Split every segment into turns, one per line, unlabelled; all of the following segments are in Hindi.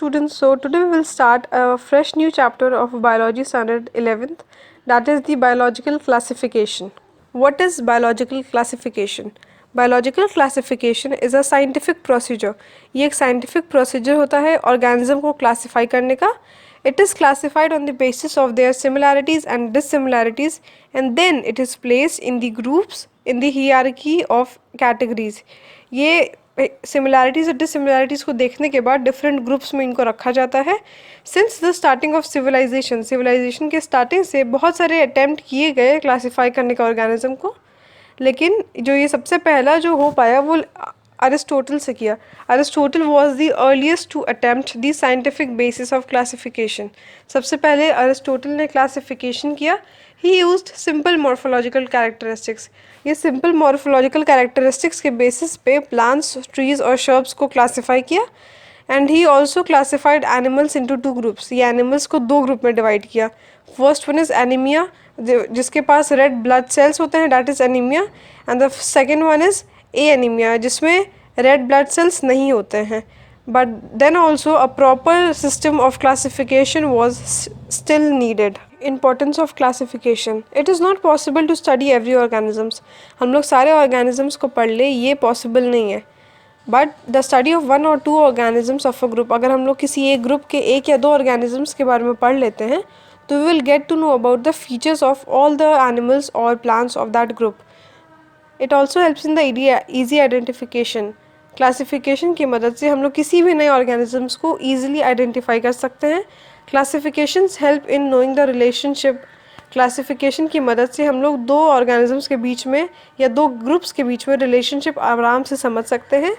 students, so today we will start a fresh new chapter of Biology Standard 11th, that is the biological classification. What is biological classification? Biological classification is a scientific procedure. ये एक scientific procedure होता है organism को classify करने का. It is classified on the basis of their similarities and dissimilarities, and then it is placed in the groups in the hierarchy of categories. ये सिमिलैरिटीज़ और डिससिमिलैरिटीज़ को देखने के बाद डिफरेंट ग्रुप्स में इनको रखा जाता है. Since the starting of civilization के स्टार्टिंग से बहुत सारे अटैम्प्ट किए गए क्लासीफाई करने का ऑर्गेनिज्म को, लेकिन जो ये सबसे पहला जो हो पाया वो अरिस्टोटल से किया. Aristotle was the earliest to attempt the scientific basis of classification. सबसे पहले अरिस्टोटल ने क्लासिफिकेशन किया. He used simple morphological characteristics. ये सिंपल मॉर्फोलॉजिकल कैरेक्टरिस्टिक्स के बेसिस पे प्लांट्स, ट्रीज और शर्ब्स को क्लासीफाई किया. And he also classified animals into 2 groups. ये एनिमल्स को 2 ग्रुप में डिवाइड किया. फर्स्ट वन इज़ एनीमिया, जिसके पास रेड ब्लड सेल्स होते हैं, that is anaemia. And the second one is a anaemia, जिसमें रेड ब्लड सेल्स नहीं होते हैं. But then also a proper system of classification was still needed. Importance of classification. It is not possible to study every organisms. हम लोग सारे organisms को पढ़ ले, ये possible नहीं है. But the study of 1 or 2 organisms of a group, अगर हम लोग किसी एक ग्रुप के 1 या 2 organisms के बारे में पढ़ लेते हैं, तो we will get to know about the features of all the animals or plants of that group. It also helps in the easy identification. Classification की मदद से हम लोग किसी भी नए ऑर्गेनिजम्स को ईजिली आइडेंटिफाई कर सकते हैं. Classifications help in knowing the relationship. Classification की मदद से हम लोग 2 ऑर्गेनिजम्स के बीच में या 2 ग्रुप्स के बीच में रिलेशनशिप आराम से समझ सकते हैं.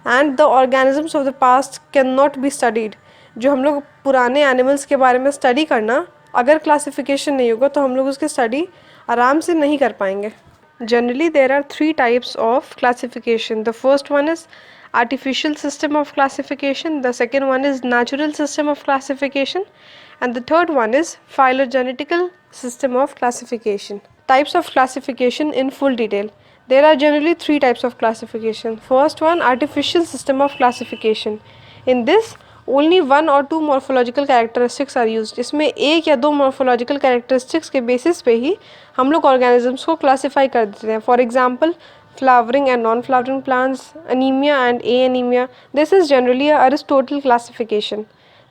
And the organisms of the past can not be studied. जो हम लोग पुराने एनिमल्स के बारे में स्टडी करना, अगर क्लासिफिकेशन नहीं होगा तो हम लोग उसकी स्टडी आराम से नहीं कर पाएंगे. Generally, there are 3 types of classification. The first one is artificial system of classification. The second one is natural system of classification. And the third one is phylogenetical system of classification. Types of classification in full detail. There are generally 3 types of classification. First one, artificial system of classification. In this, only 1 or 2 morphological characteristics are used. इसमें 1 या 2 morphological characteristics के basis पे ही हम लोग organisms को classify कर देते हैं. For example, flowering and non-flowering plants, anemia and anemia. This is generally a Aristotle classification.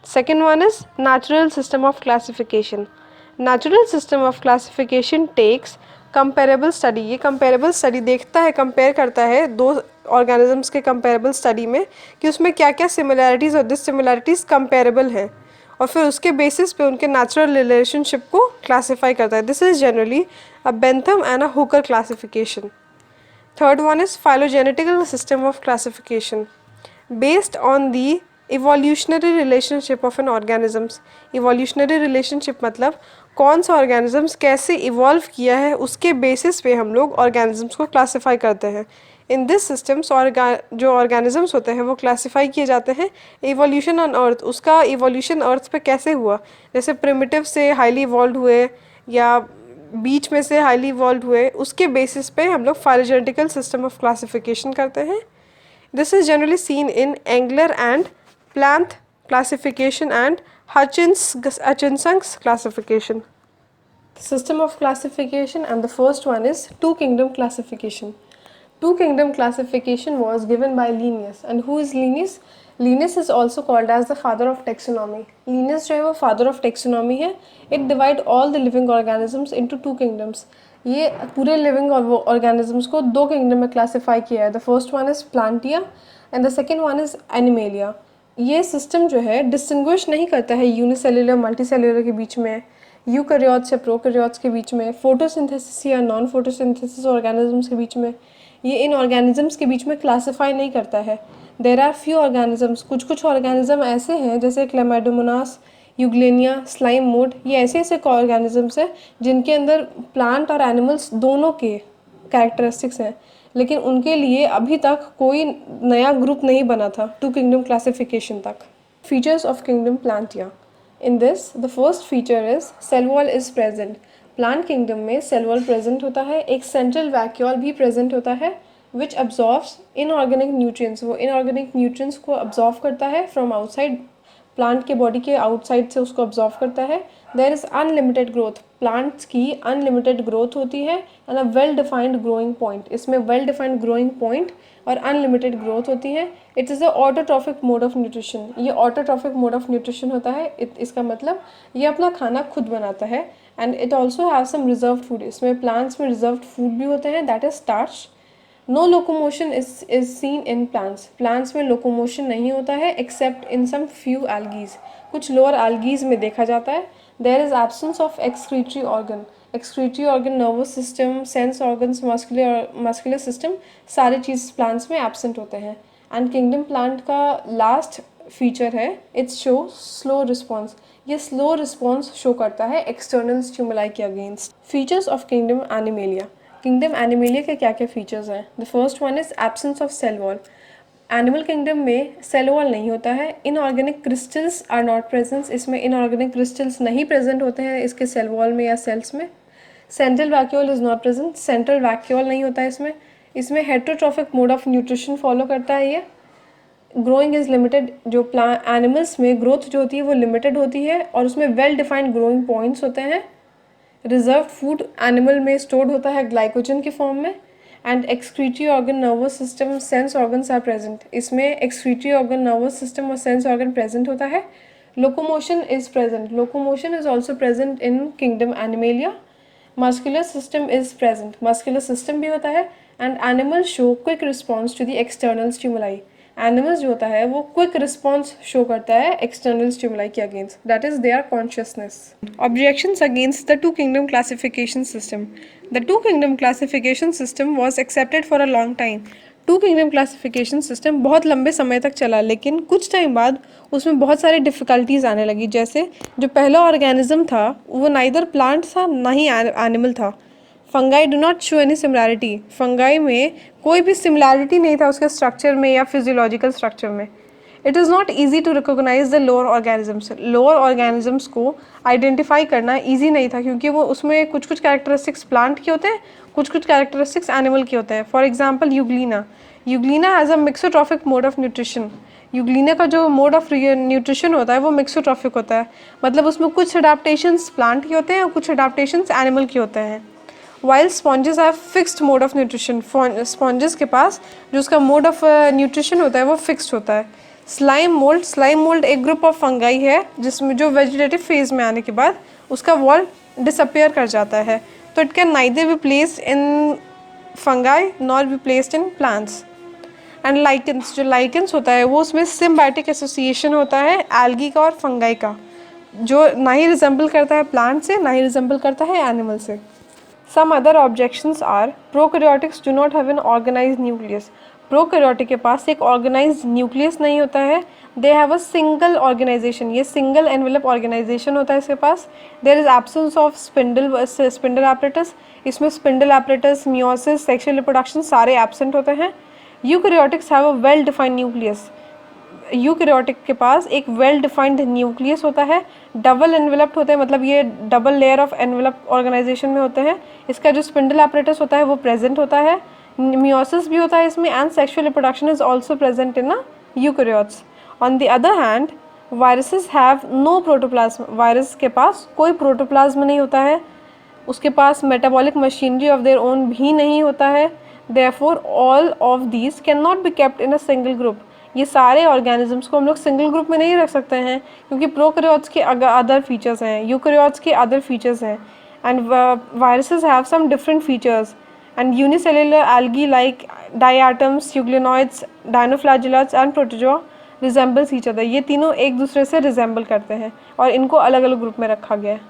Second one is natural system of classification. Natural system of classification takes comparable study. ये comparable study देखता है, compare करता है 2 ऑर्गेनिजम्स के कंपेरेबल स्टडी में कि उसमें क्या क्या सिमिलैरिटीज़ और डिससिमिलैरिटीज़ कंपेरेबल हैं, और फिर उसके बेसिस पे उनके नेचुरल रिलेशनशिप को क्लासीफाई करता है. This is generally a Bentham and a Hooker classification. Third one is phylogenetical system of classification. Based on the evolutionary relationship of an organisms. Evolutionary relationship मतलब कौन सा ऑर्गेनिजम्स कैसे इवॉल्व किया है, उसके बेसिस पे हम लोग ऑर्गेनिजम्स को क्लासीफाई करते हैं. इन दिस सिस्टम्स जो ऑर्गेनिजम्स होते हैं वो क्लासीफाई किए जाते हैं. इवोल्यूशन ऑन अर्थ, उसका इवोल्यूशन अर्थ पे कैसे हुआ, जैसे प्रिमिटिव से हाईली इवॉल्व हुए या बीच में से हाईली इवॉल्व हुए, उसके बेसिस पे हम लोग फाइलोजेनेटिकल सिस्टम ऑफ क्लासिफिकेशन करते हैं. This is generally seen in Engler and plant classification and Hutchinson's classification. System of classification, and the first one is 2 kingdom classification. 2 kingdom classification was given by Linnaeus. And who is Linnaeus? Linnaeus is also called as the father of taxonomy. Linnaeus जो है वो father of taxonomy है. It divide all the living organisms into 2 kingdoms. ये पूरे living organisms को 2 kingdom में classify किया है. The first one is Plantia and the second one is Animalia. ये system जो है distinguish नहीं करता है unicellular multicellular के बीच में, यूकैरियोट्स या प्रोकैरियोट्स के बीच में, फोटोसिंथेसिस या नॉन फोटोसिंथेसिस ऑर्गेनिजम्स के बीच में. ये इन ऑर्गेनिजम्स के बीच में क्लासीफाई नहीं करता है. देर आर फ्यू ऑर्गेनिजम्स, कुछ ऑर्गेनिज्म ऐसे हैं जैसे क्लेमाइडोमोनास, यूग्लेनिया, स्लाइम मोड. ये ऐसे ऑर्गेनिजम्स हैं जिनके अंदर प्लांट और एनिमल्स दोनों के कैरेक्टरिस्टिक्स हैं, लेकिन उनके लिए अभी तक कोई नया ग्रुप नहीं बना था 2 किंगडम क्लासिफिकेशन तक. Features of kingdom Plantae. In this, the first feature is cell wall is present. Plant kingdom में cell wall present होता है. एक central vacuole भी present होता है which absorbs inorganic nutrients. वो inorganic nutrients को absorb करता है from outside प्लांट के बॉडी के आउटसाइड से उसको ऑब्जॉर्व करता है। There is unlimited growth, plants की अनलिमिटेड ग्रोथ होती है and a well defined growing point, इसमें वेल डिफाइंड ग्रोइंग पॉइंट और अनलिमिटेड ग्रोथ होती है। It is a autotrophic mode of nutrition, ये ऑटोट्रॉफिक मोड ऑफ न्यूट्रिशन होता है। इसका मतलब ये अपना खाना खुद बनाता है and it also have some reserved food, इसमें प्लांट्स में रिजर्व्ड फूड भी होते हैं, that is starch. No locomotion is seen in plants, plants में लोकोमोशन नहीं होता है except in some few algae, कुछ लोअर एल्गीज में देखा जाता है। There is absence of excretory organ, excretory organ, nervous system, sense organs, muscular system, सारे चीज़ प्लांट्स में एब्सेंट होते हैं। एंड किंगडम प्लांट का लास्ट फीचर है इट्स शो स्लो रिस्पॉन्स, ये स्लो रिस्पॉन्स शो करता है एक्सटर्नल स्टिमुलाई के against. Features of kingdom Animalia, kingdom Animalia के क्या क्या फीचर्स हैं? The first one is absence of cell wall, animal kingdom में सेल वॉल नहीं होता है। Inorganic crystals are not present, इसमें इनऑर्गेनिक क्रिस्टल्स नहीं प्रेजेंट होते हैं इसके सेल वॉल में या सेल्स में। Central vacuole is not present, central vacuole नहीं होता है इसमें। इसमें heterotrophic mode of nutrition follow करता है ये। ग्रोइंग इज़ लिमिटेड, जो एनिमल्स में ग्रोथ जो होती है वो लिमिटेड होती है और उसमें वेल डिफाइंड ग्रोइंग पॉइंट्स होते हैं। रिजर्व फूड एनिमल में स्टोर्ड होता है ग्लाइकोजन के फॉर्म में। And excretory organ, nervous system, sense organs are present, इसमें एक्सक्रीटरी ऑर्गन, नर्वस सिस्टम और सेंस ऑर्गन प्रेजेंट होता है। Locomotion is present, locomotion is also present in kingdom Animalia. Muscular system is present, muscular system भी होता है। And animal show quick response to the external stimuli, animals जो होता है वो क्विक रिस्पॉन्स शो करता है एक्सटर्नल स्टिमुलाई के against, that is their consciousness. Objections against the two kingdom classification system, the two kingdom classification system was accepted for a long time. Two kingdom classification system बहुत लंबे समय तक चला, लेकिन कुछ टाइम बाद उसमें बहुत सारी डिफ़िकल्टीज आने लगी। जैसे जो पहला ऑर्गेनिज्म था वो नाइदर प्लांट था ना ही एनिमल था। Fungi do not show any similarity, fungi में कोई भी सिमिलैरिटी नहीं था उसके स्ट्रक्चर में या फिजियोलॉजिकल स्ट्रक्चर में। It is not easy to recognise the lower organisms, lower organisms को आइडेंटिफाई करना ईजी नहीं था क्योंकि वो उसमें कुछ कुछ कैरेक्टरिस्टिक्स प्लांट के होते हैं, कुछ कुछ कैरेक्टरिस्टिक्स एनिमल के होते हैं। For example Euglena, Euglena has a mixotrophic mode of nutrition, Euglena का जो मोड ऑफ न्यूट्रिशन होता है वो मिक्सोट्रॉफिक होता है, मतलब उसमें कुछ अडाप्टेशंस प्लांट के होते हैं और कुछ अडाप्टेशंस एनिमल के होते हैं। While sponges have fixed mode of nutrition, sponges के पास जो उसका मोड ऑफ न्यूट्रिशन होता है वो फिक्स्ड होता है। स्लाइम मोल्ड, स्लाइम मोल्ड एक ग्रुप ऑफ फंगाई है जिसमें जो वेजिटेटिव फेज में आने के बाद उसका वॉल डिसअपियर कर जाता है, तो it can neither be placed in fungi nor be placed in plants. And lichens, जो लाइकेंस होता है वो उसमें सिम्बायोटिक एसोसिएशन होता है एल्गी का और फंगाई का, जो ना ही रिजेंबल करता है प्लांट से ना ही रिजेंबल करता है एनिमल से। Some other objections are prokaryotics do not have an organized nucleus. Prokaryotic के पास एक ऑर्गेनाइज्ड न्यूक्लियस नहीं होता है। They have a single organisation, ये सिंगल एनवेलप ऑर्गेनाइजेशन होता है इसके पास। There is absence of spindle apparatus, इसमें spindle apparatus, meiosis, sexual reproduction सारे एब्सेंट होते हैं। Eukaryotics have a well defined nucleus, eukaryotic के पास एक वेल डिफाइंड न्यूक्लियस होता है, डबल एनवेलप्ड होते हैं, मतलब ये double layer of envelope organization में होते हैं। इसका जो स्पिंडल एपरेटस होता है वो प्रेजेंट होता है, मियोसिस भी होता है इसमें, and sexual reproduction is also present in eukaryotes. On the other hand viruses have no protoplasm, virus के पास कोई प्रोटोप्लाज्म नहीं होता है, उसके पास metabolic machinery of their own भी नहीं होता है। Therefore all of these cannot be kept in a single group, ये सारे ऑर्गेनिजम्स को हम लोग सिंगल ग्रुप में नहीं रख सकते हैं क्योंकि प्रोकैरियोट्स के अदर फीचर्स हैं, यूकैरियोट्स के अदर फीचर्स हैं, and viruses have some different features. And unicellular algae like diatoms, euglenoids, dinoflagellates and protozoa resembles each other, ये तीनों एक दूसरे से रिजेंबल करते हैं और इनको अलग अलग ग्रुप में रखा गया है।